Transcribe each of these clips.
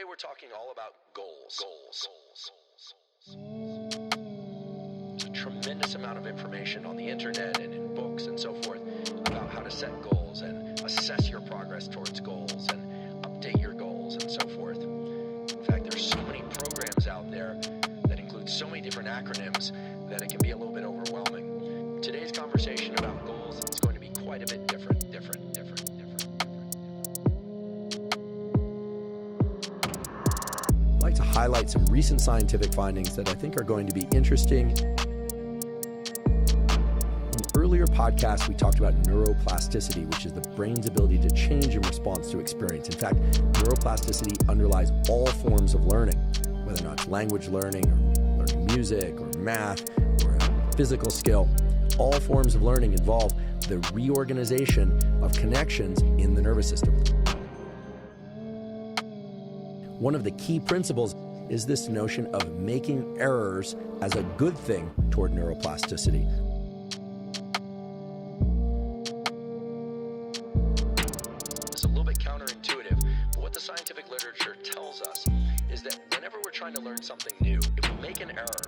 Today we're talking all about goals. There's a tremendous amount of information on the internet and in books and so forth about how to set goals and assess your progress towards goals and update your goals and so forth. In fact, there's so many programs out there that include so many different acronyms that it can be a little bit overwhelming. Today's conversation about goals is going to be quite a bit different. I'd like to highlight some recent scientific findings that I think are going to be interesting. In earlier podcasts, we talked about neuroplasticity, which is the brain's ability to change in response to experience. In fact, neuroplasticity underlies all forms of learning, whether or not it's language learning, or learning music, or math, or a physical skill. All forms of learning involve the reorganization of connections in the nervous system. One of the key principles is this notion of making errors as a good thing toward neuroplasticity. It's a little bit counterintuitive, but what the scientific literature tells us is that whenever we're trying to learn something new, if we make an error,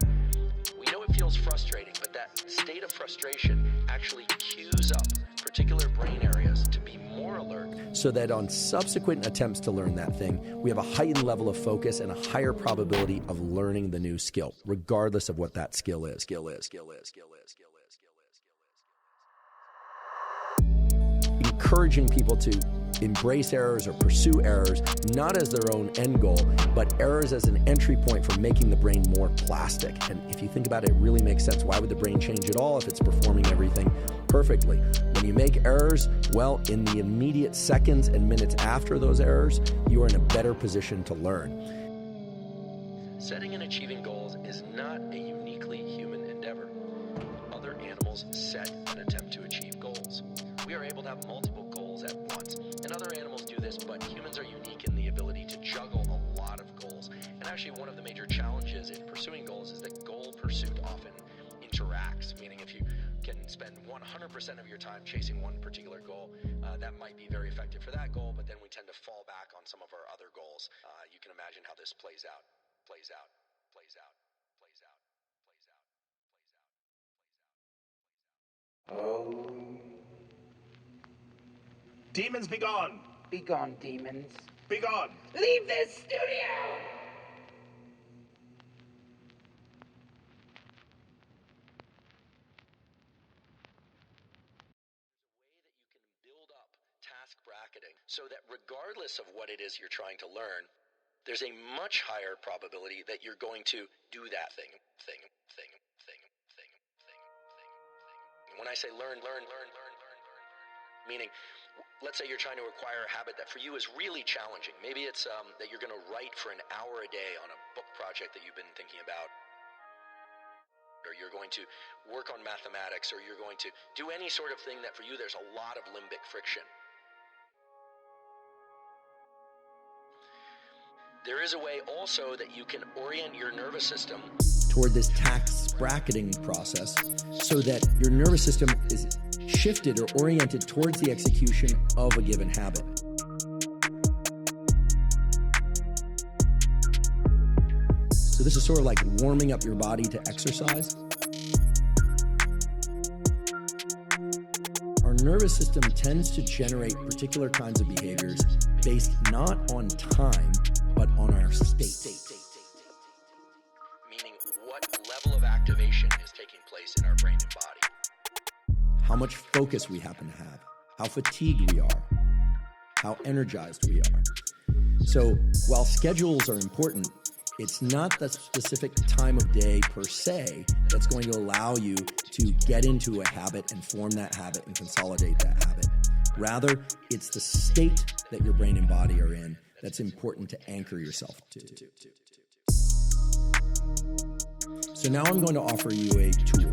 we know it feels frustrating, but that state of frustration actually cues up particular brain areas to be more alert. So that on subsequent attempts to learn that thing, we have a heightened level of focus and a higher probability of learning the new skill, regardless of what that skill is. Encouraging people to embrace errors or pursue errors, not as their own end goal, but errors as an entry point for making the brain more plastic. And if you think about it, it really makes sense. Why would the brain change at all if it's performing everything perfectly? When you make errors, well, in the immediate seconds and minutes after those errors, you are in a better position to learn. Setting and achieving goals is not a uniquely human endeavor. Other animals set and attempt to achieve goals. We are able to have multiple goals at once, and other animals do this, but humans are unique in the ability to juggle a lot of goals. And actually, one of the major challenges in pursuing goals is that goal pursuit often interacts, meaning if you can spend 100% of your time chasing one particular goal, that might be very effective for that goal, but then we tend to fall back on some of our other goals. You can imagine how this plays out. Oh. Demons, be gone! Be gone, demons. Be gone! Leave this studio! Task bracketing, so that regardless of what it is you're trying to learn, there's a much higher probability that you're going to do that thing. When I say learn, meaning, let's say you're trying to acquire a habit that for you is really challenging. Maybe it's that you're going to write for an hour a day on a book project that you've been thinking about, or you're going to work on mathematics, or you're going to do any sort of thing that for you there's a lot of limbic friction. There is a way also that you can orient your nervous system toward this task bracketing process so that your nervous system is shifted or oriented towards the execution of a given habit. So this is sort of like warming up your body to exercise. Our nervous system tends to generate particular kinds of behaviors based not on time, but on our state. Meaning what level of activation is taking place in our brain and body. How much focus we happen to have, how fatigued we are, how energized we are. So while schedules are important, it's not the specific time of day per se that's going to allow you to get into a habit and form that habit and consolidate that habit. Rather, it's the state that your brain and body are in that's important to anchor yourself to. So now I'm going to offer you a tool.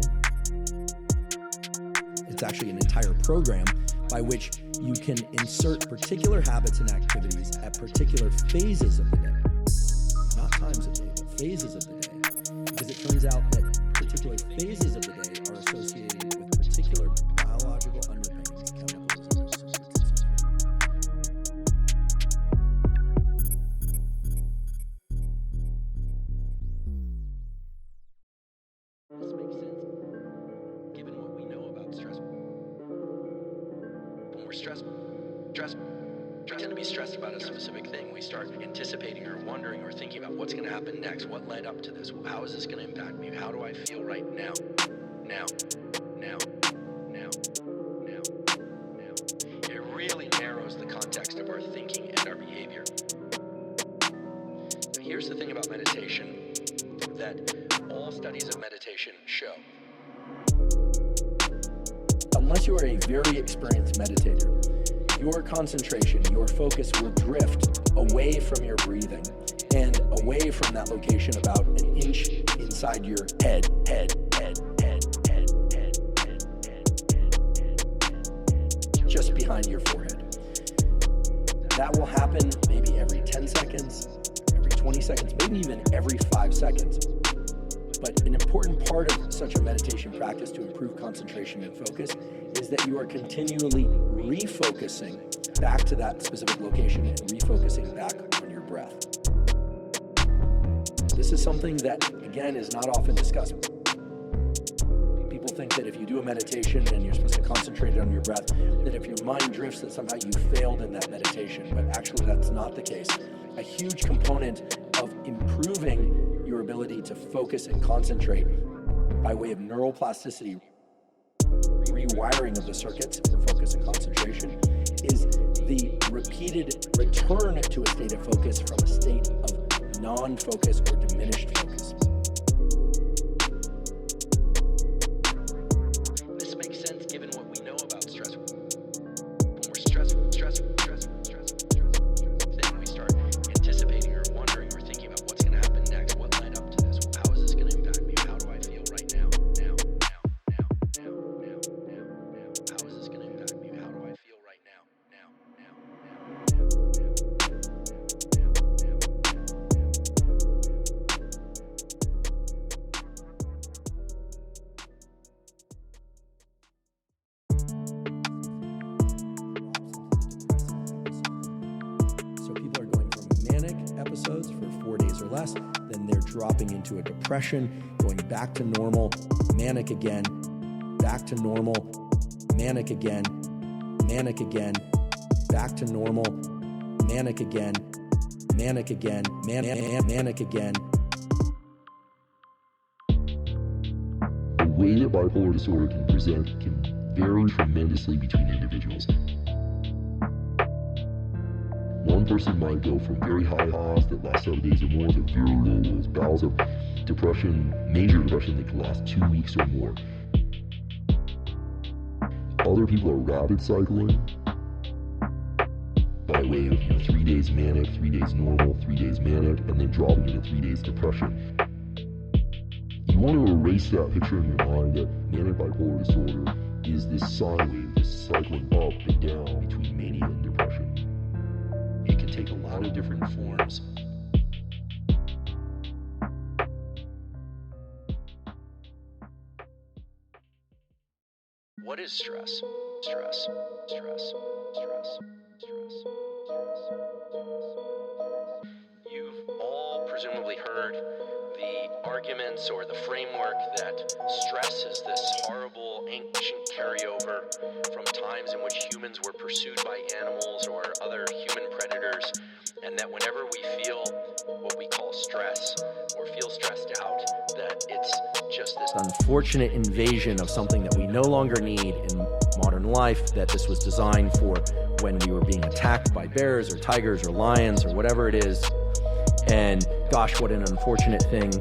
It's actually an entire program by which you can insert particular habits and activities at particular phases of the day. Not times of the day, but phases of the day. Because it turns out that particular phases of the day are associated with particular biological underpinnings, chemicals, and tend to be stressed about a specific thing. We start anticipating or wondering or thinking about what's going to happen next. What led up to this? How is this going to impact me? How do I feel right now? Now. It really narrows the context of our thinking and our behavior. Now, here's the thing about meditation that all studies of meditation show. Unless you are a very experienced meditator, your concentration, your focus will drift away from your breathing and away from that location about an inch inside your head, just behind your forehead. That will happen maybe every 10 seconds, every 20 seconds, maybe even every 5 seconds. But an important part of such a meditation practice to improve concentration and focus is that you are continually refocusing back to that specific location and refocusing back on your breath. This is something that, again, is not often discussed. People think that if you do a meditation and you're supposed to concentrate on your breath, that if your mind drifts, that somehow you failed in that meditation. But actually, that's not the case. A huge component of improving your ability to focus and concentrate by way of neuroplasticity, rewiring of the circuits for focus and concentration, is the repeated return to a state of focus from a state of non-focus or diminished focus. This makes sense given what we know about stress. When we're stressed, then we start anticipating or wondering or thinking about what's going to happen next. What led up to this? How is this going to impact me? How do I feel right now? How is this going to impact me? How do I feel right now? So people are going from manic episodes for 4 days or less, then they're dropping into a depression, going back to normal, manic again, back to normal, manic again, back to normal, manic again, manic again. The way that bipolar disorder can present can vary tremendously between individuals. One person might go from very high highs that last 7 days or more to very low lows, bouts of depression, major depression that can last 2 weeks or more. Other people are rapid cycling by way of 3 days manic, 3 days normal, 3 days manic, and then dropping into 3 days depression. You want to erase that picture in your mind that manic bipolar disorder is this sine wave, this cycling up and down between mania and depression. It can take a lot of different forms. What is stress? Stress. You've all presumably heard the arguments or the framework that stress is this horrible ancient carryover from times in which humans were pursued by animals or other human predators, and that whenever we feel what we call stress or feel stressed out, that it's just this Unfortunate invasion of something that we no longer need in modern life, that this was designed for when we were being attacked by bears or tigers or lions or whatever it is. And gosh, what an unfortunate thing.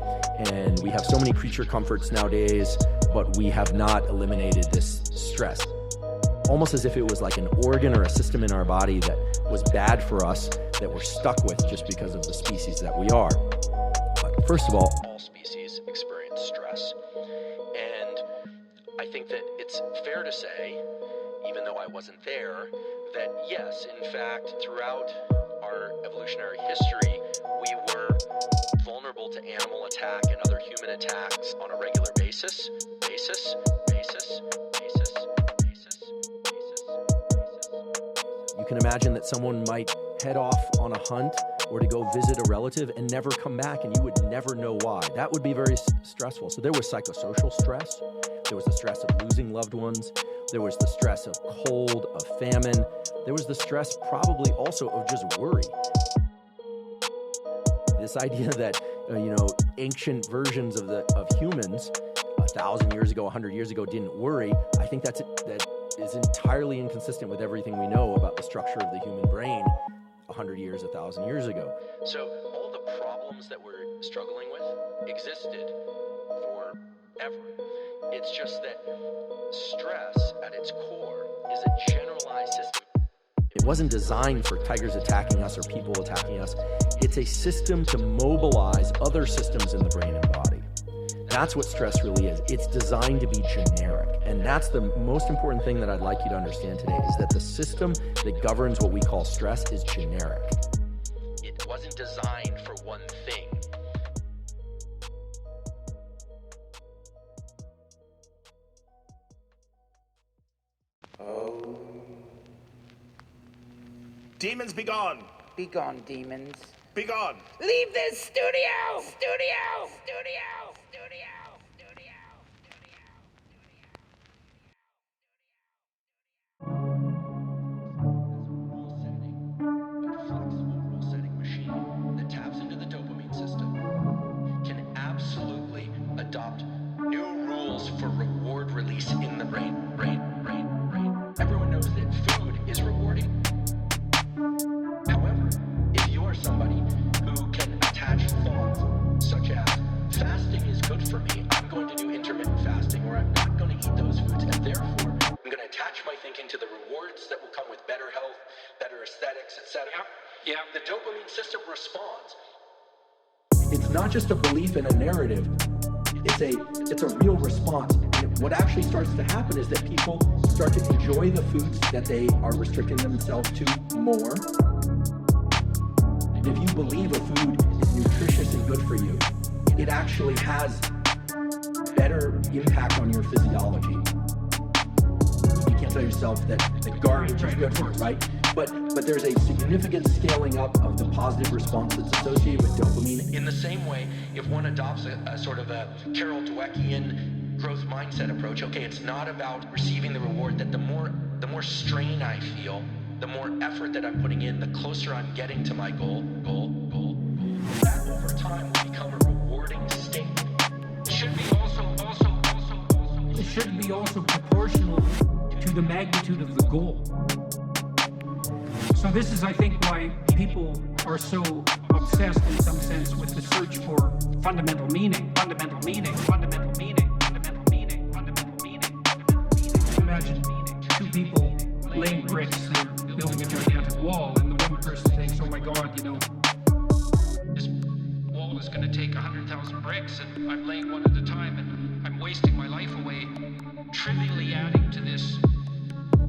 And we have so many creature comforts nowadays, but we have not eliminated this stress. Almost as if it was like an organ or a system in our body that was bad for us, that we're stuck with just because of the species that we are. But first of all species experience stress. And I think that it's fair to say, even though I wasn't there, that yes, in fact, throughout our evolutionary history, we were vulnerable to animal attack and other human attacks on a regular basis. You can imagine that someone might head off on a hunt or to go visit a relative and never come back, and you would never know why. That would be very stressful. So there was psychosocial stress. There was the stress of losing loved ones, There was the stress of cold, of famine. There was the stress probably also of just worry. This idea that, ancient versions of humans 1,000 years ago, 100 years ago didn't worry, I think that is entirely inconsistent with everything we know about the structure of the human brain 100 years, 1,000 years ago. So all the problems that we're struggling with existed forever. It's just that stress at its core is a generalized system. It wasn't designed for tigers attacking us or people attacking us. It's a system to mobilize other systems in the brain and body. That's what stress really is. It's designed to be generic. And that's the most important thing that I'd like you to understand today, is that the system that governs what we call stress is generic. It wasn't designed for one thing. Demons be gone! Be gone, demons. Be gone! Leave this studio! Studio! Studio! Studio! Flexible rule-setting machine that taps into the dopamine system can absolutely adopt new rules for reward release in the brain. Everyone knows that food is rewarding. However, if you are somebody who can attach thoughts such as fasting is good for me, I'm going to do intermittent fasting, or I'm not going to eat those foods, and therefore I'm going to attach my thinking to the rewards that will come with better health, better aesthetics, etc. Yeah. The dopamine system responds. It's not just a belief in a narrative. It's a real response. And what actually starts to happen is that people start to enjoy the foods that they are restricting themselves to more. And if you believe a food is nutritious and good for you, it actually has better impact on your physiology. You can't tell yourself that garbage is good for you, right? But there's a significant scaling up of the positive response that's associated with dopamine. In the same way, if one adopts a sort of a Carol Dweckian growth mindset approach, okay, it's not about receiving the reward, that the more strain I feel, the more effort that I'm putting in, the closer I'm getting to my goal. That over time will become a rewarding state. It should be also proportional to the magnitude of the goal. So this is, I think, why people are so obsessed in some sense with the search for fundamental meaning. Imagine two people laying bricks, they're building a gigantic wall, and the one person thinks, oh my God, this wall is going to take 100,000 bricks, and I'm laying one at a time, and I'm wasting my life away, trivially adding to this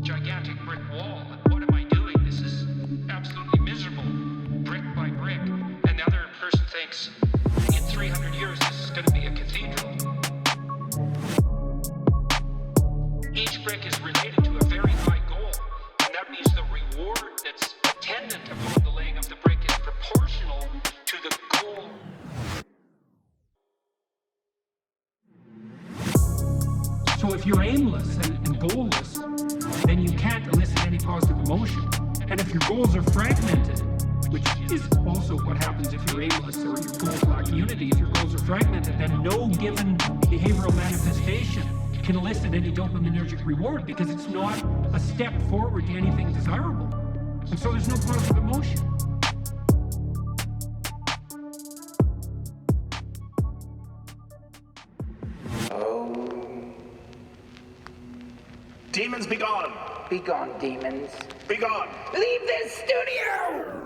gigantic brick wall. And what am I doing? This is absolutely miserable, brick by brick. And the other person thinks, in 300 years, this is going to be a cathedral. Each brick is related to a very high goal, and that means the reward that's attendant upon the laying of the brick is proportional to the goal. So if you're aimless and goalless, then you can't elicit any positive emotion. And if your goals are fragmented, which is also what happens if you're aimless or your goals lack unity, if your goals are fragmented, then no given behavioral manifestation can elicit any dopaminergic reward, because it's not a step forward to anything desirable. And so there's no positive emotion. Demons be gone! Be gone, demons. Be gone! Leave this studio!